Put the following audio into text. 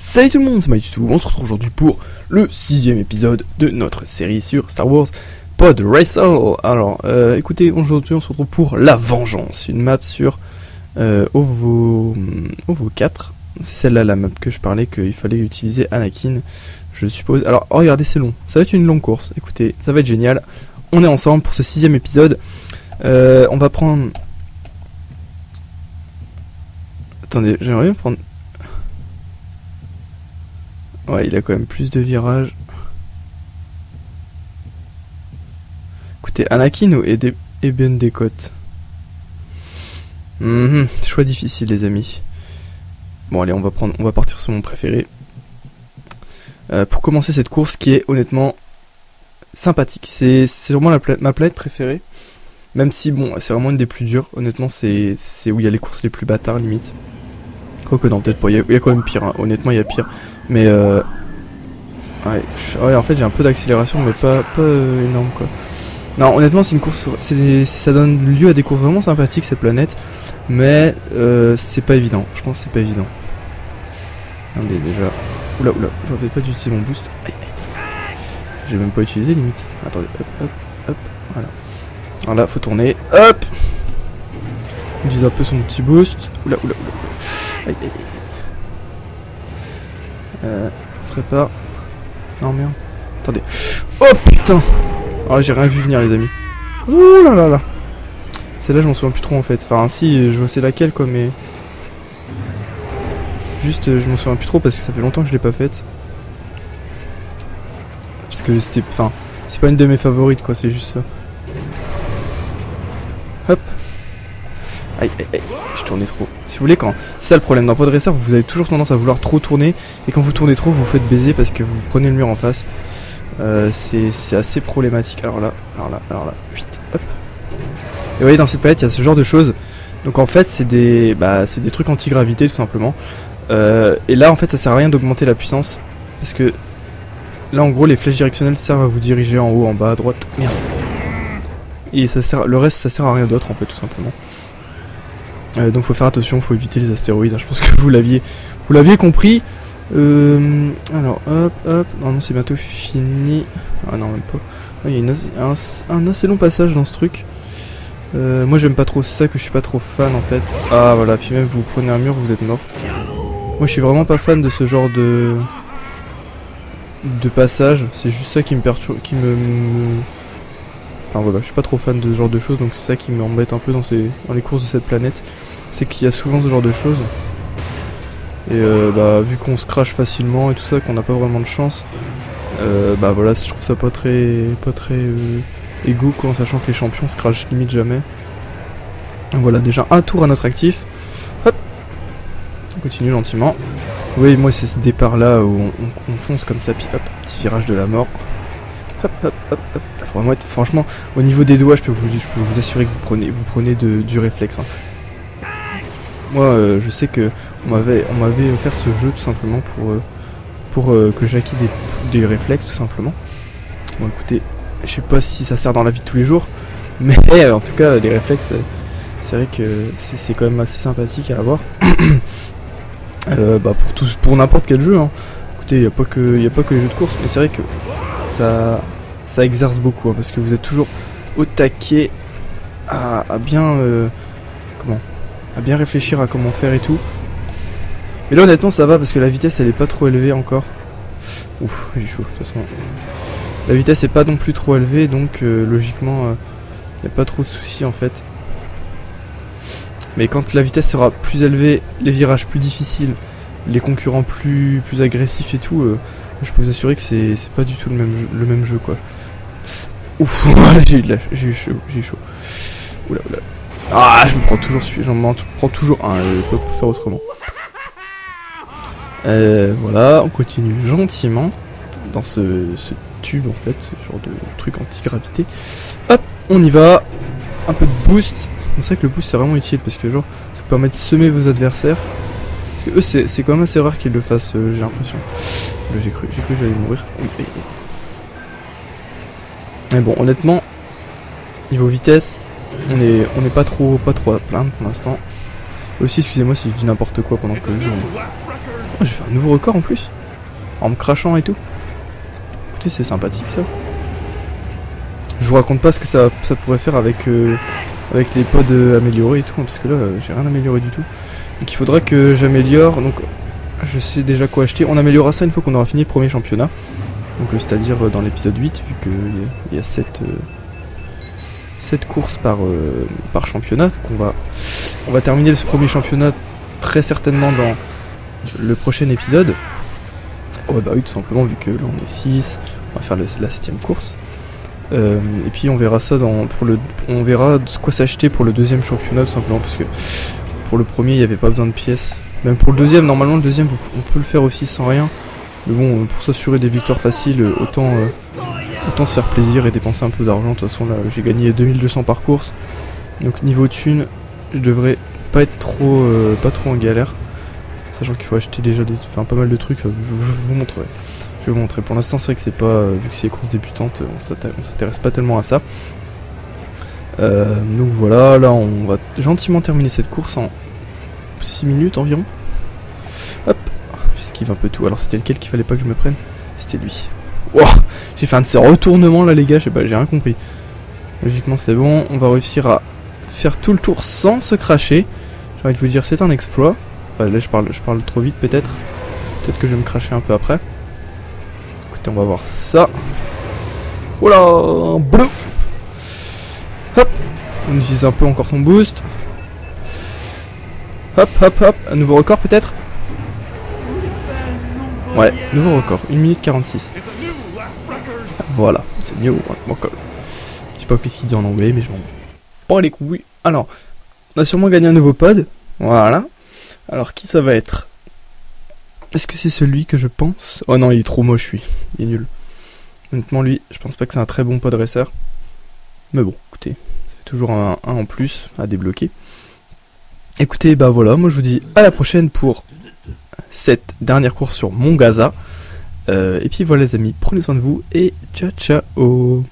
Salut tout le monde, c'est Mike2, on se retrouve aujourd'hui pour le 6ème épisode de notre série sur Star Wars Pod Racer. Alors, écoutez, aujourd'hui on se retrouve pour La Vengeance, une map sur OVO 4. C'est celle-là la map que je parlais, qu'il fallait utiliser Anakin, je suppose. Alors, oh, regardez, c'est long, ça va être une longue course, écoutez, ça va être génial. On est ensemble pour ce 6ème épisode. On va prendre... Attendez, j'aimerais bien prendre... Ouais, il a quand même plus de virages. Écoutez, Anakin ou Eben Décote. Choix difficile, les amis. Bon, allez, on va partir sur mon préféré. Pour commencer cette course qui est honnêtement sympathique. C'est vraiment ma planète préférée. Même si, bon, c'est vraiment une des plus dures. Honnêtement, c'est où il y a les courses les plus bâtards, limite. Quoique non, peut-être pas. Il y a quand même pire, hein. Honnêtement, il y a pire. Mais ouais, en fait j'ai un peu d'accélération mais pas énorme quoi. Non, honnêtement c'est une course, ça donne lieu à des courses vraiment sympathiques cette planète. Mais c'est pas évident, je pense que c'est pas évident. Regardez déjà. Oula, j'aurais peut-être pas dû utiliser mon boost. J'ai même pas utilisé limite. Attendez, hop, voilà. Alors là faut tourner, hop. On utilise un peu son petit boost. Oula. Ce serait pas... Non merde. Attendez. Oh putain. Ah, j'ai rien vu venir les amis. Ouh là là. Celle-là je m'en souviens plus trop en fait. Enfin si, je vois c'est laquelle quoi mais... Juste je m'en souviens plus trop parce que ça fait longtemps que je l'ai pas faite. Parce que c'était... Enfin, c'est pas une de mes favorites quoi, c'est juste ça. Hop. Aïe, je tournais trop. Si vous voulez, c'est ça le problème dans Pod Racer, vous avez toujours tendance à vouloir trop tourner. Et quand vous tournez trop, vous vous faites baiser parce que vous prenez le mur en face. C'est assez problématique. Alors là, vite, hop. Et vous voyez, dans cette planète, il y a ce genre de choses. Donc en fait, c'est des trucs anti-gravité tout simplement. Et là, en fait, ça sert à rien d'augmenter la puissance. Parce que là, en gros, les flèches directionnelles servent à vous diriger en haut, en bas, à droite. Merde. Et le reste, ça sert à rien d'autre en fait, tout simplement. Donc faut faire attention, faut éviter les astéroïdes, hein. Je pense que vous l'aviez compris. Alors hop, non c'est bientôt fini. Ah non même pas. Il y a un assez long passage dans ce truc. Moi j'aime pas trop, c'est ça que je suis pas trop fan en fait. Ah voilà, puis même vous prenez un mur, vous êtes mort. Moi je suis vraiment pas fan de ce genre de passage. C'est juste ça qui me perturbe, Enfin voilà, je suis pas trop fan de ce genre de choses, donc c'est ça qui m'embête un peu dans les courses de cette planète. C'est qu'il y a souvent ce genre de choses. Et vu qu'on se crache facilement et tout ça, qu'on n'a pas vraiment de chance, voilà, je trouve ça pas très égaux quoi, en sachant que les champions se crachent limite jamais. Donc voilà, déjà un tour à notre actif. Hop, on continue gentiment. Oui, moi c'est ce départ là où on fonce comme ça, puis hop, petit virage de la mort. Hop. Vraiment franchement, au niveau des doigts, je peux vous assurer que vous prenez du réflexe. Hein. Moi, je sais que on m'avait offert ce jeu tout simplement pour que j'acquis des réflexes tout simplement. Bon, écoutez, je sais pas si ça sert dans la vie de tous les jours, mais en tout cas, les réflexes, c'est vrai que c'est quand même assez sympathique à avoir. Pour n'importe quel jeu. Hein. Écoutez, il y a pas que les jeux de course, mais c'est vrai que ça exerce beaucoup hein, parce que vous êtes toujours au taquet à bien réfléchir à comment faire et tout. Mais là honnêtement ça va parce que la vitesse elle est pas trop élevée encore. Ouf, j'ai chaud de toute façon. La vitesse est pas non plus trop élevée donc logiquement y a pas trop de soucis en fait. Mais quand la vitesse sera plus élevée, les virages plus difficiles, les concurrents plus agressifs et tout, je peux vous assurer que c'est pas du tout le même jeu quoi. Ouf, j'ai eu chaud. Oula. Ah, j'en prends toujours un, je peux pas faire autrement. Voilà, on continue gentiment dans ce tube en fait, ce genre de truc anti-gravité. Hop, on y va. Un peu de boost. On sait que le boost c'est vraiment utile parce que genre ça vous permet de semer vos adversaires. Parce que eux c'est quand même assez rare qu'ils le fassent, j'ai l'impression. Là j'ai cru que j'allais mourir. Oui. Mais bon, honnêtement, niveau vitesse, on est pas trop à plaindre pour l'instant. Aussi, excusez-moi si je dis n'importe quoi pendant que je joue. Oh, j'ai fait un nouveau record en plus. En me crachant et tout. Écoutez, c'est sympathique ça. Je vous raconte pas ce que ça pourrait faire avec les pods améliorés et tout, hein, parce que là j'ai rien amélioré du tout. Donc il faudra que j'améliore, donc je sais déjà quoi acheter. On améliorera ça une fois qu'on aura fini le premier championnat. Donc c'est-à-dire dans l'épisode 8, vu qu'il y a 7 courses par championnat. Donc on va terminer ce premier championnat très certainement dans le prochain épisode. Ouais bah oui, tout simplement, vu que là on est 6, on va faire la 7ème course. Et puis on verra ça on verra quoi s'acheter pour le deuxième championnat, tout simplement, parce que pour le premier il n'y avait pas besoin de pièces. Même pour le deuxième, normalement le deuxième on peut le faire aussi sans rien. Mais bon, pour s'assurer des victoires faciles, autant se faire plaisir et dépenser un peu d'argent. De toute façon là j'ai gagné 2200 par course. Donc niveau thune, je devrais pas être trop en galère. Sachant qu'il faut acheter déjà pas mal de trucs, je vous montrerai. Je vais vous montrer. Pour l'instant, c'est vrai que c'est pas, vu que c'est les courses débutantes, on s'intéresse pas tellement à ça. Donc voilà, là on va gentiment terminer cette course en 6 minutes environ. Hop, j'esquive un peu tout. Alors c'était lequel qu'il fallait pas que je me prenne? C'était lui. Wow, j'ai fait un de ces retournements là les gars, je sais pas, j'ai rien compris. Logiquement c'est bon, on va réussir à faire tout le tour sans se cracher. J'ai envie de vous dire, c'est un exploit. Enfin là je parle trop vite peut-être. Peut-être que je vais me cracher un peu après. On va voir ça. Voilà, bleu. Hop, on utilise un peu encore son boost. Hop, hop, hop, un nouveau record peut-être. Ouais, nouveau record, 1 minute 46. Voilà, c'est new record. Je sais pas ce qu'il dit en anglais, mais je m'en bats les couilles. Alors, on a sûrement gagné un nouveau pod. Voilà. Alors, qui ça va être? Est-ce que c'est celui que je pense? Oh non, il est trop moche lui, il est nul. Honnêtement lui, je pense pas que c'est un très bon pod racer. Mais bon, écoutez, c'est toujours un en plus à débloquer. Écoutez, bah voilà, moi je vous dis à la prochaine pour cette dernière course sur Mongaza. Et puis voilà les amis, prenez soin de vous et ciao ciao.